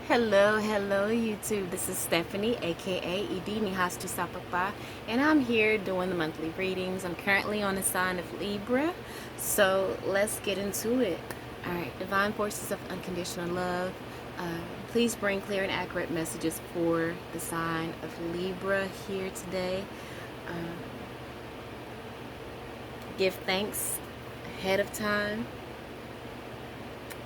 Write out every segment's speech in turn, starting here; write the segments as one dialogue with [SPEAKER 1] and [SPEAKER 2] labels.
[SPEAKER 1] Hello YouTube. This is Stephanie, aka Idin Nehasthusaa Gbagba, and I'm here doing the monthly readings. I'm currently on the sign of Libra, so let's get into it. Alright, divine forces of unconditional love. Please bring clear and accurate messages for the sign of Libra here today. Give thanks ahead of time.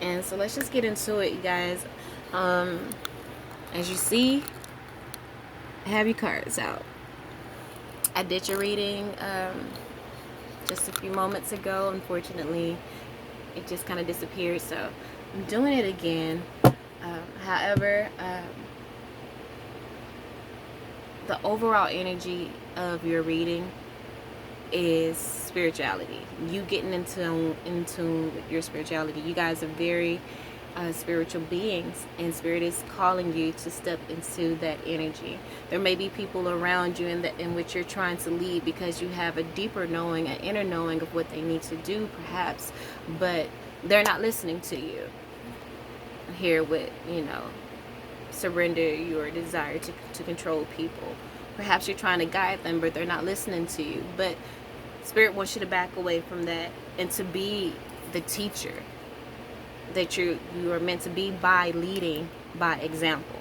[SPEAKER 1] And so let's just get into it, you guys. As you see, I have your cards out. I did your reading just a few moments ago. Unfortunately, it just kind of disappeared, so I'm doing it again. However, the overall energy of your reading is spirituality. You getting in tune with your spirituality. You guys are very spiritual beings, and Spirit is calling you to step into that energy. There may be people around you in which you're trying to lead because you have a deeper knowing, an inner knowing of what they need to do perhaps, but they're not listening to you. Here with, surrender your desire to control people. Perhaps you're trying to guide them, but they're not listening to you. But Spirit wants you to back away from that and to be the teacher that you are meant to be by leading by example.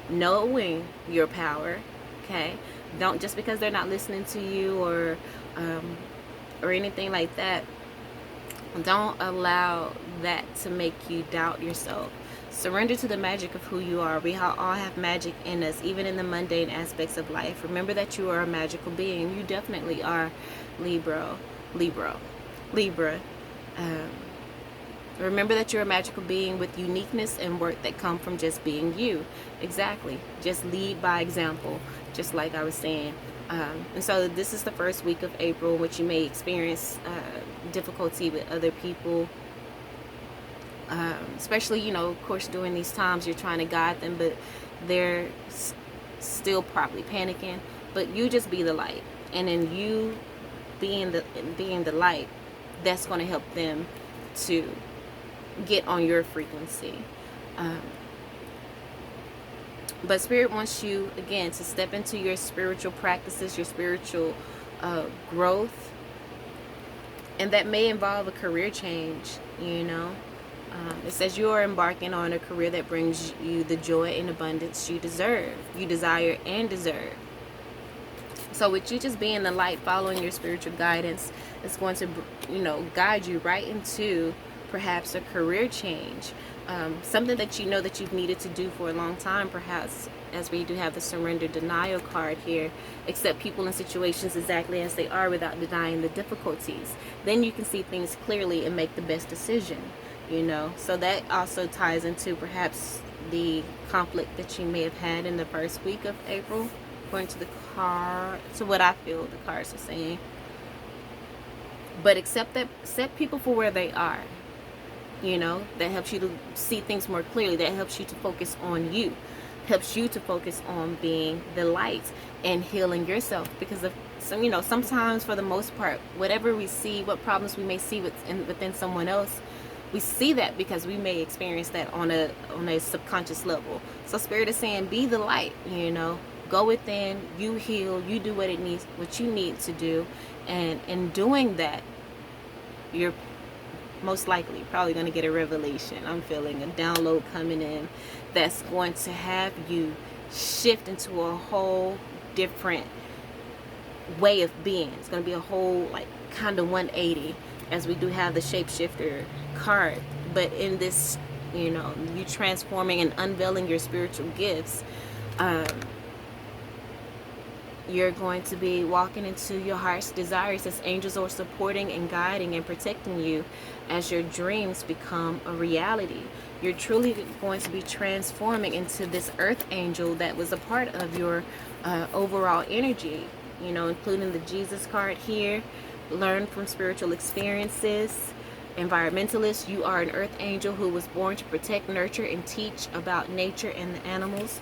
[SPEAKER 1] Knowing your power, okay? Don't, just because they're not listening to you or anything like that, don't allow that to make you doubt yourself. Surrender to the magic of who you are. We all have magic in us, even in the mundane aspects of life. Remember that you are a magical being. You definitely are Libra. Remember that you're a magical being with uniqueness and worth that come from just being you. Exactly. Just lead by example, just like I was saying. And so this is the first week of April, in which you may experience difficulty with other people. Especially, of course, during these times you're trying to guide them, but they're still probably panicking. But you just be the light, and then you being the light, that's going to help them to get on your frequency. But Spirit wants you, again, to step into your spiritual practices, your spiritual growth, and that may involve a career change. It says you are embarking on a career that brings you the joy and abundance you desire and deserve. So with you just being the light, following your spiritual guidance, it's going to, guide you right into perhaps a career change. Something that that you've needed to do for a long time, perhaps, as we do have the surrender denial card here. Accept people and situations exactly as they are without denying the difficulties. Then you can see things clearly and make the best decision, So that also ties into perhaps the conflict that you may have had in the first week of April, according to the card, to what I feel the cards are saying. But accept people for where they are. That helps you to see things more clearly. That helps you to focus on you. Helps you to focus on being the light and healing yourself. Because sometimes, for the most part, whatever we see, what problems we may see within someone else, we see that because we may experience that on a subconscious level. So Spirit is saying, be the light. Go within, you heal, you do what you need to do, and in doing that, you're most likely probably going to get a revelation. I'm feeling a download coming in that's going to have you shift into a whole different way of being. It's going to be a whole, kind of 180, as we do have the shapeshifter card. But in this, you transforming and unveiling your spiritual gifts, you're going to be walking into your heart's desires as angels are supporting and guiding and protecting you as your dreams become a reality. You're truly going to be transforming into this earth angel that was a part of your overall energy, including the Jesus card here. Learn from spiritual experiences. Environmentalist, you are an earth angel who was born to protect, nurture, and teach about nature and the animals.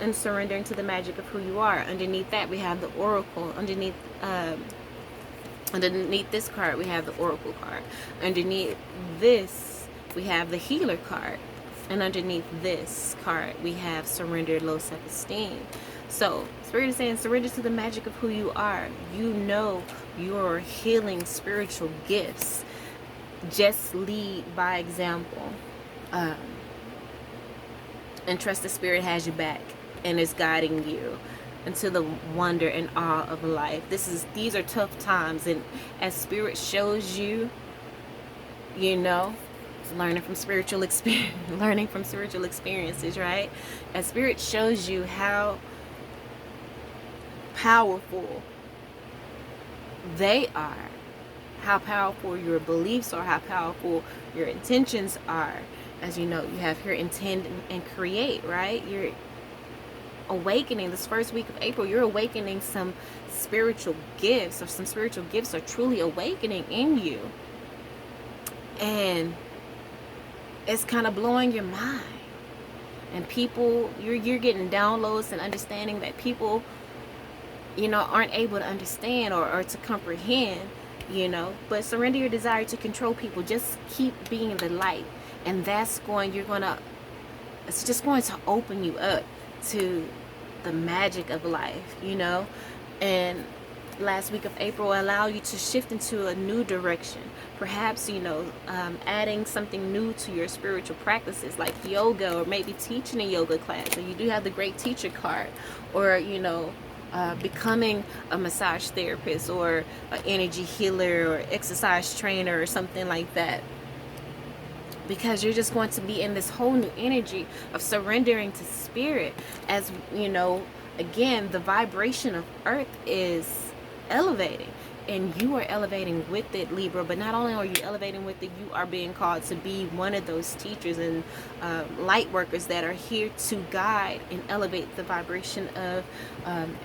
[SPEAKER 1] And surrendering to the magic of who you are. Underneath that, we have the oracle. Underneath this card, we have the oracle card. Underneath this, we have the healer card. And underneath this card, we have surrender, low self-esteem. So, Spirit is saying, surrender to the magic of who you are. You know your healing spiritual gifts. Just lead by example. And trust the Spirit has you back and is guiding you into the wonder and awe of life. These are tough times, and as Spirit shows you, you know, learning from spiritual experiences, right? As Spirit shows you how powerful they are, how powerful your beliefs are, how powerful your intentions are. As you know, you have here intend and create, right? You're awakening this first week of April. You're awakening some spiritual gifts, or some spiritual gifts are truly awakening in you. And it's kind of blowing your mind. And people, you're getting downloads and understanding that people, you know, aren't able to understand or to comprehend, you know. But surrender your desire to control people. Just keep being the light. And it's just going to open you up to the magic of life, you know. And last week of April allow you to shift into a new direction. Perhaps, you know, adding something new to your spiritual practices, like yoga, or maybe teaching a yoga class. And you do have the great teacher card. Or, you know, becoming a massage therapist, or an energy healer, or exercise trainer, or something like that. Because you're just going to be in this whole new energy of surrendering to Spirit. As you know, again, the vibration of Earth is elevating, and you are elevating with it, Libra. But not only are you elevating with it, you are being called to be one of those teachers and light workers that are here to guide and elevate the vibration of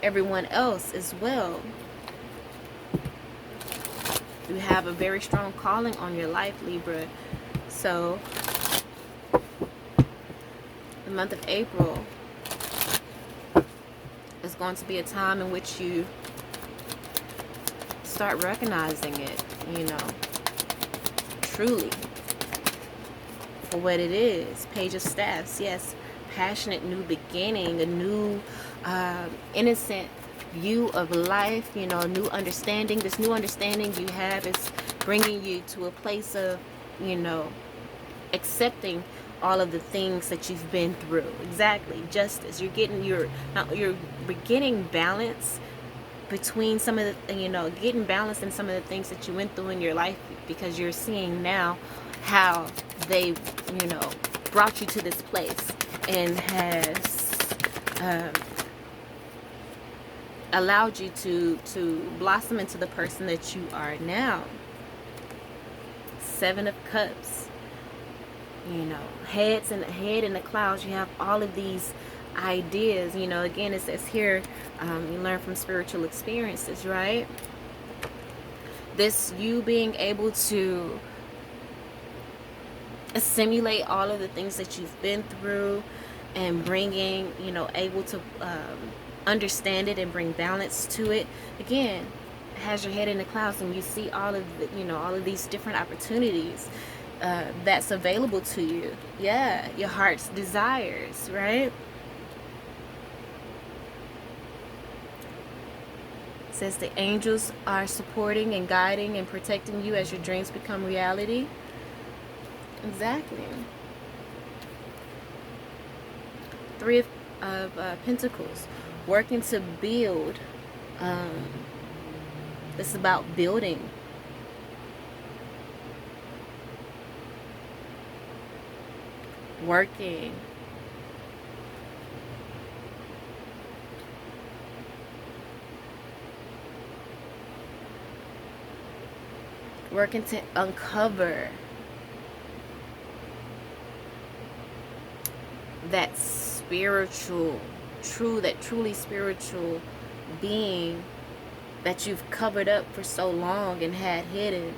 [SPEAKER 1] everyone else as well. You have a very strong calling on your life, Libra. So, the month of April is going to be a time in which you start recognizing it, you know, truly for what it is. Page of Staffs, yes, passionate new beginning, a new innocent view of life, you know, a new understanding. This new understanding you have is bringing you to a place of, you know, accepting all of the things that you've been through. Exactly, justice. You're beginning balance between some of the, you know, getting balance in some of the things that you went through in your life, because you're seeing now how they, you know, brought you to this place and has allowed you to blossom into the person that you are now. Seven of Cups. You know, head in the clouds. You have all of these ideas. You know, again, it says here, you learn from spiritual experiences, right? This, you being able to assimilate all of the things that you've been through, and bringing, you know, able to understand it and bring balance to it. Again, has your head in the clouds, and you see all of the, you know, all of these different opportunities that's available to you. Yeah, your heart's desires, right? It says the angels are supporting and guiding and protecting you as your dreams become reality. Exactly. Three of Pentacles, working to build. This is about building. Working. Working to uncover that spiritual, truly spiritual being that you've covered up for so long and had hidden.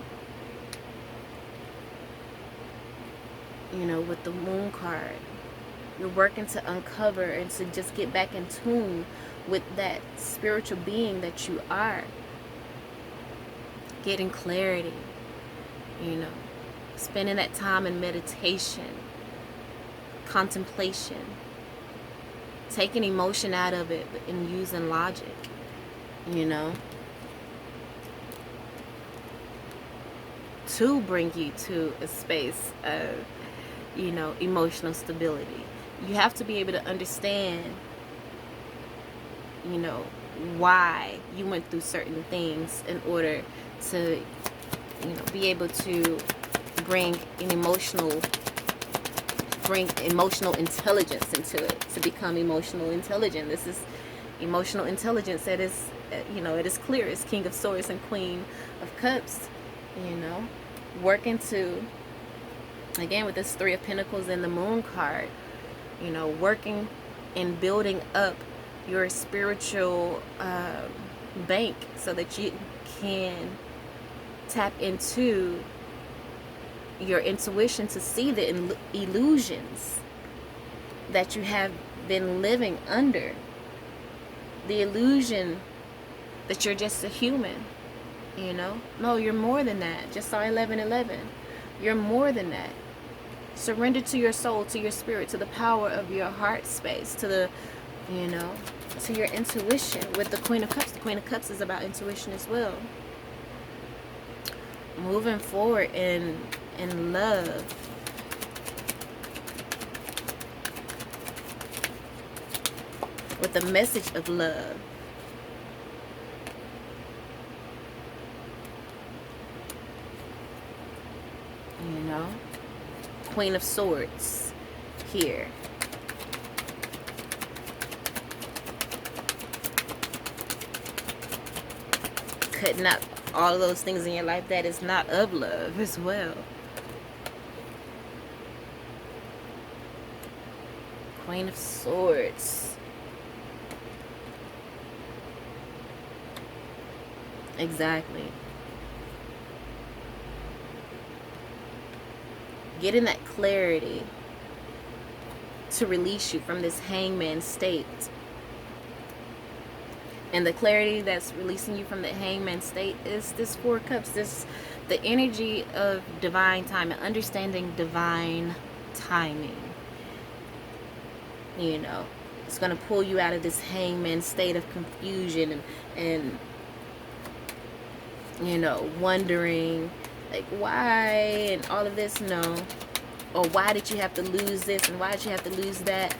[SPEAKER 1] You know, with the Moon card, you're working to uncover and to just get back in tune with that spiritual being that you are. Getting clarity, you know. spending that time in meditation, contemplation, taking emotion out of it and using logic, you know, to bring you to a space of, you know, emotional stability. You have to be able to understand, you know, why you went through certain things in order to, you know, be able to bring emotional intelligence into it, to become emotional intelligent. This is emotional intelligence that is, you know, it is clear. It's King of Swords and Queen of Cups, you know, working to, again, with this Three of Pentacles and the Moon card, you know, working and building up your spiritual bank so that you can tap into your intuition to see the illusions that you have been living under. The illusion that you're just a human, you know. No, you're more than that. Just saw 11:11. You're more than that. Surrender to your soul, to your spirit, to the power of your heart space, to the, you know, to your intuition. With the Queen of Cups, the Queen of Cups is about intuition as well. Moving forward in love. With the message of love. You know, Queen of Swords here. Cutting out all of those things in your life that is not of love as well. Queen of Swords. Exactly. Getting that clarity to release you from this hangman state. And the clarity that's releasing you from the hangman state is this Four of Cups. This, the energy of divine timing, understanding divine timing. You know, it's going to pull you out of this hangman state of confusion and you know, wondering like why and all of this. No. Or why did you have to lose this and why did you have to lose that?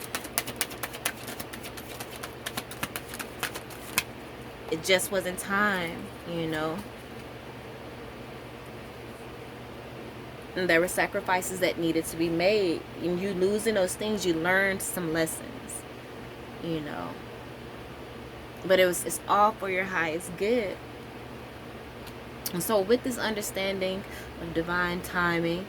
[SPEAKER 1] It just wasn't time, you know. And there were sacrifices that needed to be made. And you losing those things, you learned some lessons, you know. But it's all for your highest good. And so with this understanding of divine timing,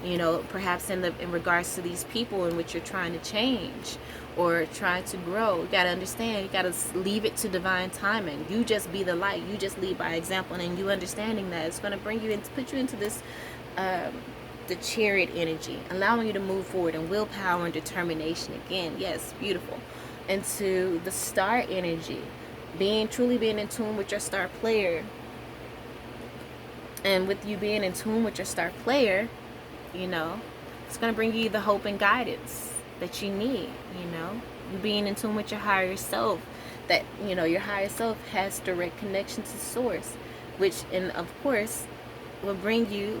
[SPEAKER 1] you know, perhaps in regards to these people in which you're trying to change or trying to grow, you got to understand, you got to leave it to divine timing. You just be the light. You just lead by example. And you understanding that it's going to bring you into, put you into this, the Chariot energy, allowing you to move forward in willpower and determination. Again, yes, beautiful. Into the Star energy, truly being in tune with your star player. And with you being in tune with your star player, you know, it's going to bring you the hope and guidance that you need, you know. You being in tune with your higher self, that, you know, your higher self has direct connection to source, which, and of course, will bring you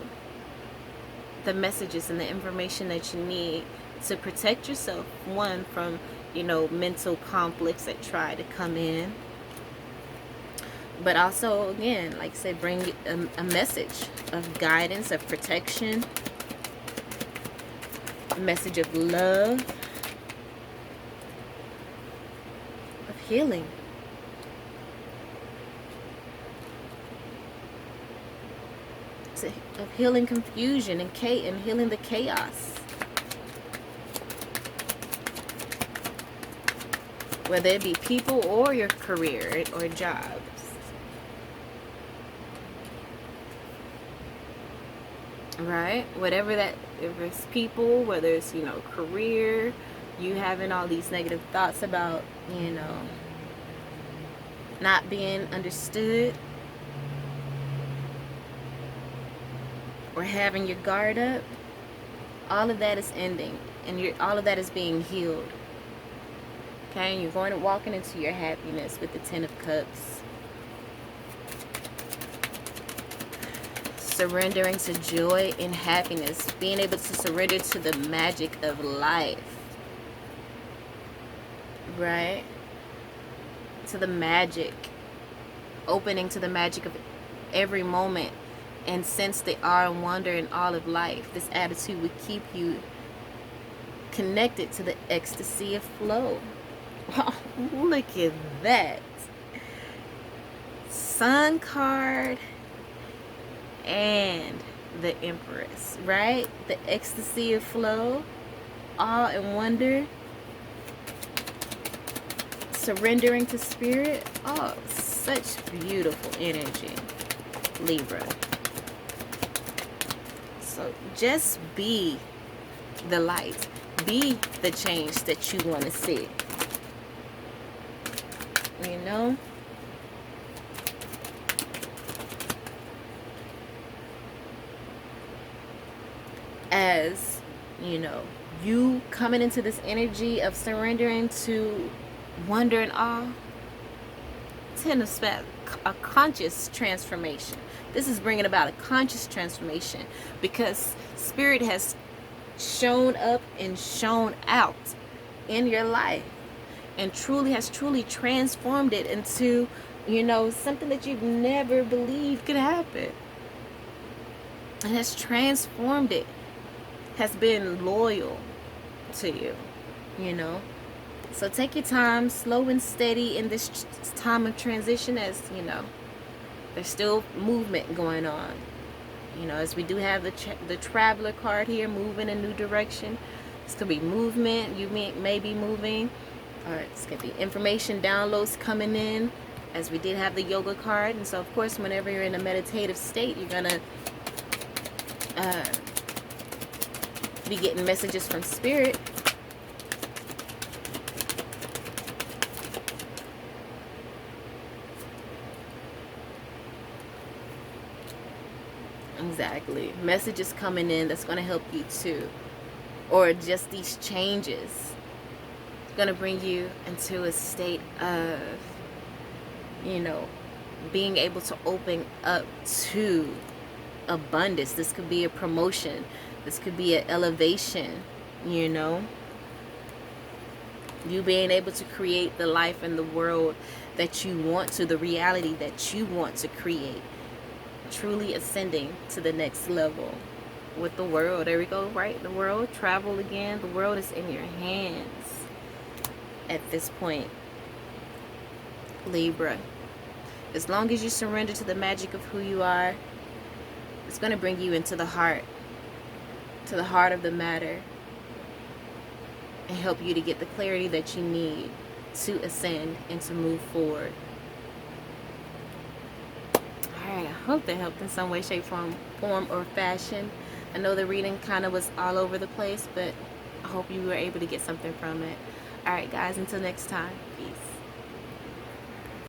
[SPEAKER 1] the messages and the information that you need to protect yourself, one, from, you know, mental conflicts that try to come in. But also, again, like I said, bring a message of guidance, of protection, a message of love, of healing. Of healing confusion and healing the chaos. Whether it be people or your career or jobs. Right? Whatever that, if it's people, whether it's, you know, career, you having all these negative thoughts about, you know, not being understood. or having your guard up, all of that is ending, and all of that is being healed. Okay, and you're going to walking into your happiness with the Ten of Cups. Surrendering to joy and happiness, being able to surrender to the magic of life, right? To the magic, opening to the magic of every moment, and sense the awe and wonder in all of life. This attitude would keep you connected to the ecstasy of flow. Oh, look at that. Sun card and the Empress, right? The ecstasy of flow, awe and wonder, surrendering to spirit. Oh, such beautiful energy, Libra. So just be the light, be the change that you want to see, you know? As you know, you coming into this energy of surrendering to wonder and awe, Ten of Spades, a conscious transformation. This is bringing about a conscious transformation, because spirit has shown up and shown out in your life and has truly transformed it into, you know, something that you've never believed could happen. It has transformed it, has been loyal to you, you know. So take your time, slow and steady in this time of transition, as you know, there's still movement going on, you know, as we do have the Traveler card here, moving in a new direction. This could be movement, you may be moving, or it's going to be information downloads coming in, as we did have the Yoga card. And so of course, whenever you're in a meditative state, you're going to be getting messages from spirit. Exactly. Messages coming in that's going to help you too. Or just these changes. It's going to bring you into a state of, you know, being able to open up to abundance. This could be a promotion. This could be an elevation, you know. You being able to create the life and the world that you want to, the reality that you want to create. Truly ascending to the next level with the world. There we go, right? The world, travel again. The world is in your hands at this point, Libra. As long as you surrender to the magic of who you are, it's going to bring you into the heart of the matter, and help you to get the clarity that you need to ascend and to move forward. Alright, I hope that helped in some way, shape, form or fashion. I know the reading kind of was all over the place, but I hope you were able to get something from it. Alright guys, until next time.